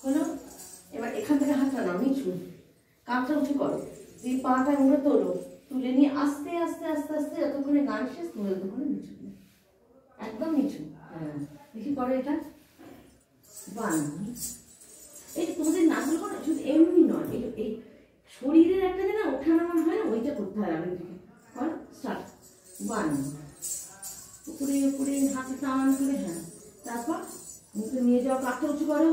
হলো। এবার এখান থেকে হাতটা নাও নিচু, কাঁধটা উঁচু করো, এই পাটা মুড়ে তোলো, তুলে নিয়ে আস্তে আস্তে আস্তে আস্তে যতক্ষণে গান শেষ তুমি ততক্ষণে নিচু, একদম নিচু। হ্যাঁ দেখি করো এটা। ওয়ান, এই তোমাদের নাচগুলো করো শুধু এমনি নয়, এই শরীরের একটা যে না ওঠা নামা হয় না, ওইটা করতে হয়। আমি দিকে কর, স্টার্ট। ওয়ান, উপরে উপরে হাতে টান করে, হ্যাঁ। তারপর মুখে নিয়ে যাও, কাঁধটা উঁচু করো,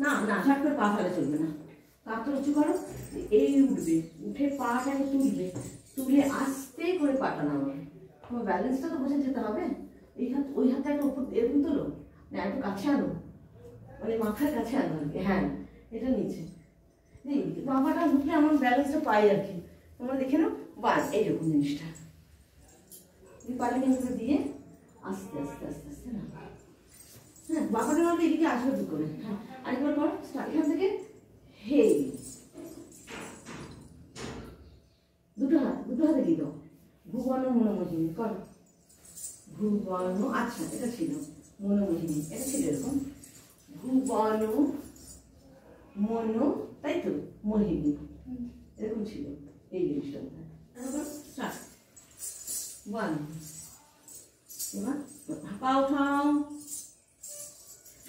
না না ঝাট করে পা ফেলে চলবে না, কাঁধটা উঁচু করো, এই উঠবে, উঠে পাটাকে তুলবে, তুলে আস্তে করে পাটা নামাবে। তোমার ব্যালেন্সটা তো বুঝে যেতে হবে। এই হাত ওই হাতটা একটা উপর এরকম তোলো, না একটু কাছে আনো, মানে মাথার কাছে আনো আর কি। হ্যাঁ এটা নিচে বাবাটা উঠলে আমার ব্যালেন্সটা পাই আর কি। তোমরা দেখে নাও। বাস এইরকম জিনিসটা পাটা কিন্তু দিয়ে আস্তে আস্তে আস্তে আস্তে না, হ্যাঁ বাবাটা নামলে এদিকে আসবে দু করে। হ্যাঁ আরেকবার করো, এখান থেকে হে, দুটো হাতে দিয়ে দাও। ভুবন মনোমোহিনী করো, ভুবন, আচ্ছা এটা ছিল মনোমোহিনী, এটা ছিল এরকম ভুবন মনো, তাই তো মোহিনী, এরকম ছিল এই জিনিসটা। ওয়ান, এবার পা উঠাও,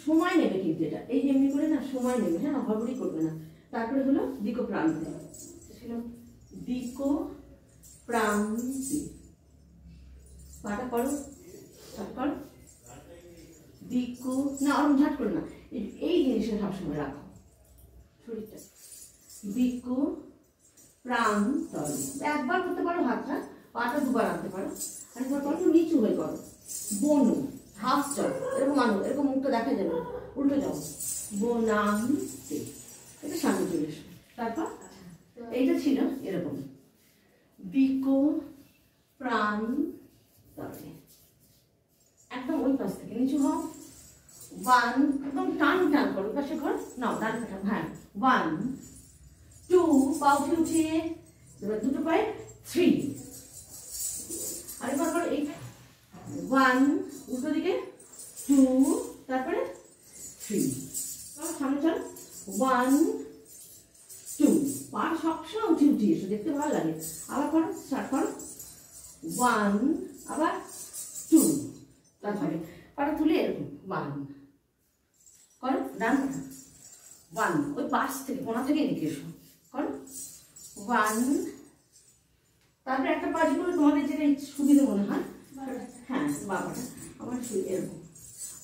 সময় নেবে কিন্তু এটা, এই যেমনি করে না সময় নেবে, হ্যাঁ হড়বড়ি করবে না। তারপরে হলো দিকো প্রান্তে, ছিল দিকো প্রান্তি, পাটা করো, স্টার্ট করো, দিকো না ওরম ঝাট করো না, এই জিনিসটা সবসময় রাখো শরীরটা। দিকো প্রান্তরে একবার করতে পারো, হাতটা পাটা দুবার আনতে পারো, আরেকবার করো নিচু হয়ে করো। বনু, হাফ চল, এরকম আনো, এরকম মুখটা দেখা যাবে, উল্টো যাও, বনান্তে, এটা সামনে চলে এসো। তারপর এইটা ছিল এরকম দিকো প্রান্তরে, একদম ওই পাশ থেকে নিচু হও। ওয়ান, একদম টান টান করো, পাশে কর, নাও ডান কাটা, হ্যাঁ। ওয়ান, টু, পা উঠে উঠিয়ে, এবার দুটো পায়ে থ্রি, আরেকবার করো এই ওয়ান, উল্টো দিকে টু, তারপরে থ্রি, সামনে চল। ওয়ান টু, পা সবসময় উঠে উঠিয়ে এসো, দেখতে ভালো লাগে। আবার করো, স্টার্ট করো। ওয়ান, আবার টু, তারপরে পাটা তুলে এরকম ওয়ান করো, ডান পাটা ওয়ান, ওই পাশ থেকে কোনা থেকে এদিকে এসো, করো ওয়ান, তারপরে একটা পাশ করে তোমাদের যেটা সুবিধা মনে হয়, হ্যাঁ বাবাটা আমার এরকম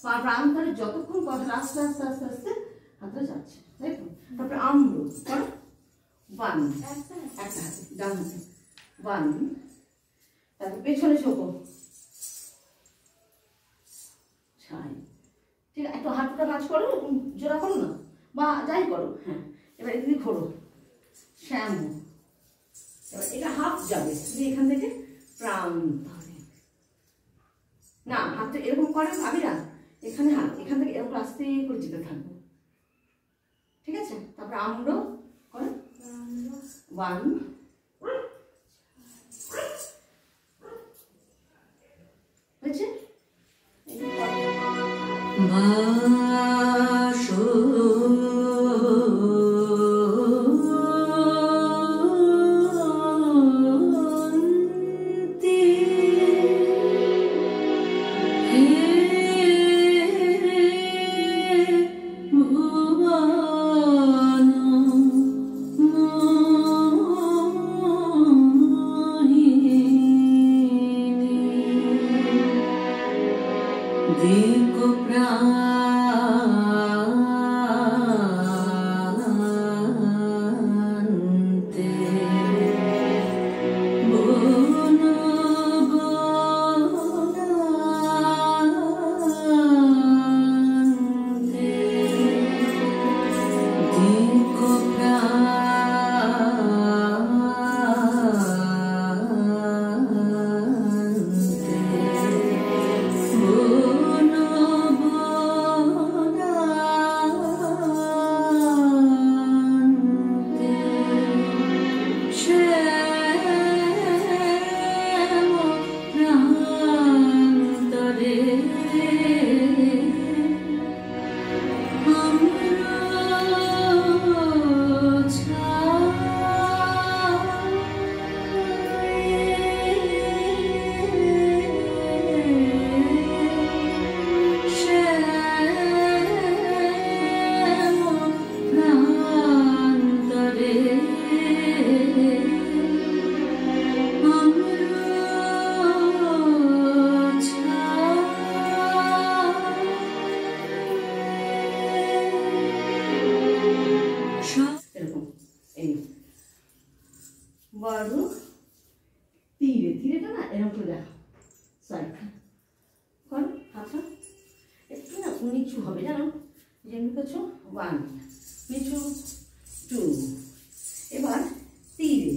পা প্রান্তরে যতক্ষণ কথা আস্তে আস্তে আস্তে আস্তে হাতটা যাচ্ছে, তাই তো। তারপরে আম্র করো, ওয়ান, একটা হাতে ডান হাতে ওয়ান, তারপর পেছনে ছোকো, ছাই, ঠিক আছে। একটু হাতটা কাজ করো, জোড়া করো না বা যাই করো, হ্যাঁ। এবার এদিকে ঘোরো, শ্যাম, এবার এটা হাফ যাবে, তুমি এখান থেকে প্রান্তরে, না হাতটা এরকম করে ভাবিরা, এখানে হাত এখান থেকে এরকম আস্তে করে যেতে থাকবো, ঠিক আছে। তারপরে আমরা করে ওয়ান, হয়েছে। 1 নিচু 2 এবার তীরে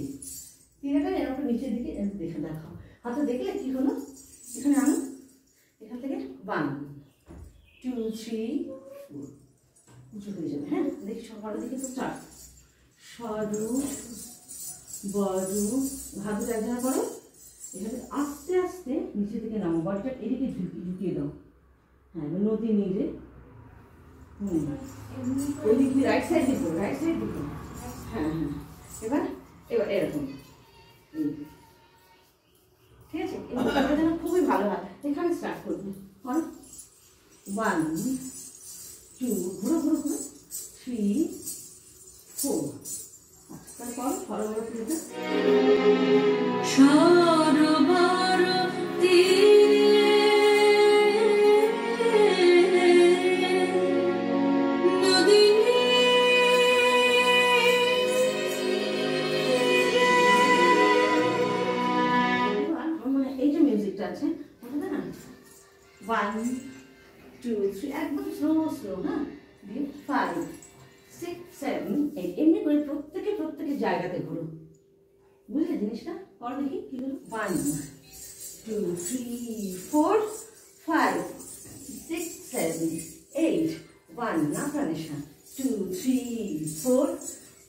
তীরেটা এরকম নিচের দিকে দেখে দেখাও হাতে দেখলে কি হলো এখানে আনো এখান থেকে 1 2 3 4 উঁচু হয়ে যাবে হ্যাঁ দেখি সবার দিকে তো 4 সরু বড় হাত একজনা করো এখানে আস্তে আস্তে নিচের দিকে নামো বডিটা এদিকে ঢুকিয়ে দাও হ্যাঁ নদী নিয়ে ওইদিকে রাইট সাইড দিবো হ্যাঁ হ্যাঁ এবার এবার এরকম ঠিক আছে এটা যেন খুবই ভালো হয় এখানে স্টার্ট করবো 1 2 ঘুরো ঘুরো ঘুরো 3 4 তাহলে করো সরোবর তীরে সরোবর আছে ওটা না 1 2 3 একদম স্লো হ্যাঁ 5 6 7 8 এমনি করে প্রত্যেকে জায়গাতে ঘুরো বুঝলে জিনিসটা করো দেখি কি হলো 1 2 3 4 5 6 7 8 1 না প্রাণেশা 2 3 4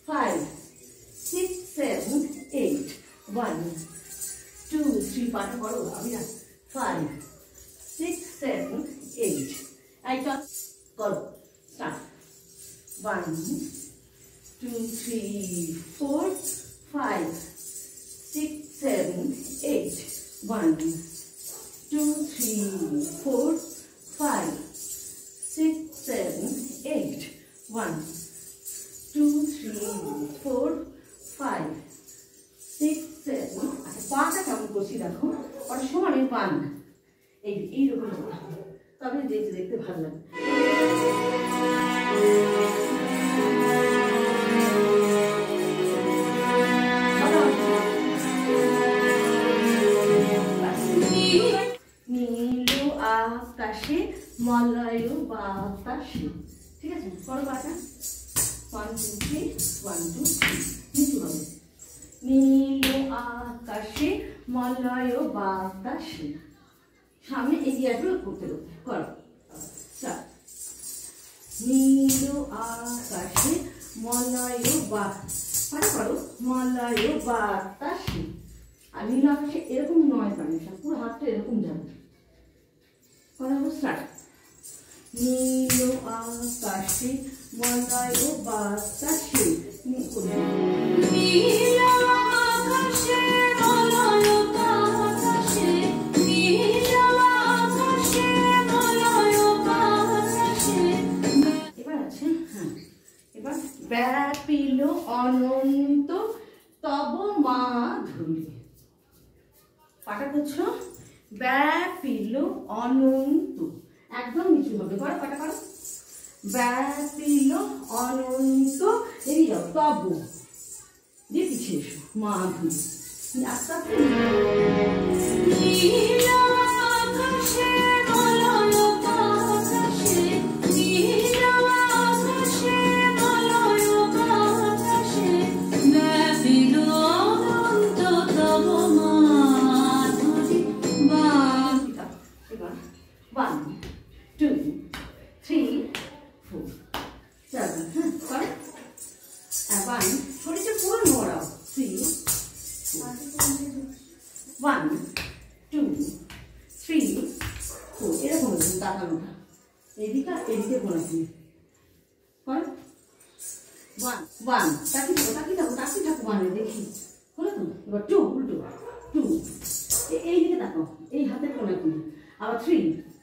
5 6 7 8 1 2 3 পাটা করো আবিরা 5 6 7 8 আইটা করো স্টার্ট 1 2 3 4 5 6 7 8 1 2 3 4 5 6 7 8 1 2 3 4 5 6 7 পাটা কেমন করছি দেখো আর সমানে পান না এইরকম তবে দেখতে ভালো লাগে নীল আকাশে মলয় বাতাসে ঠিক আছে করো পাটা 1 2 3 1 2 3 নিচু হবে নীল আকাশে মলয় বাতাসে সামনে এগিয়ে আসবে করতে করো নীল আকাশে মলয় পাটা করো মলয় বাতাসে আর নীল আকাশে এরকম নয় প্রাণেশা পুরো হাতটা এরকম যাবে করা স্টার্ট নীল আকাশে মলয় বাতাসে নীল আকাশে মলয় বাতাসে নীল আকাশে মলয় বাতাসে এবার আছে হ্যাঁ এবার ব্যাপিল অনন্ত তব মাধুরী পাটা করছো ব্যাপিল অনন্ত একদম নিচু হবে করো পাটা করো ব্যাপিল অনন্ত এগিয়ে যাও তব দিয়ে পিছিয়ে এসো মাধুরী আস্তে আস্তে নীল আকাশে মলয় বাতাসে নীল আকাশে মলয় বাতাসে ব্যাপিল অনন্ত তব মাধুরী এবার 1 2 3 4 7 হ্যাঁ করো আবার শরীরটা পুরো নড়াও 3 1 2 3 4 এরকম তাকানোটা এদিকে ঘোরাচ্ছি করো 1 1 তাকিয়ে থাকো মানে দেখি হলো তো এবার 2 উল্টো 2 এইদিকে তাকাও এই হাতের কোনায় আবার 3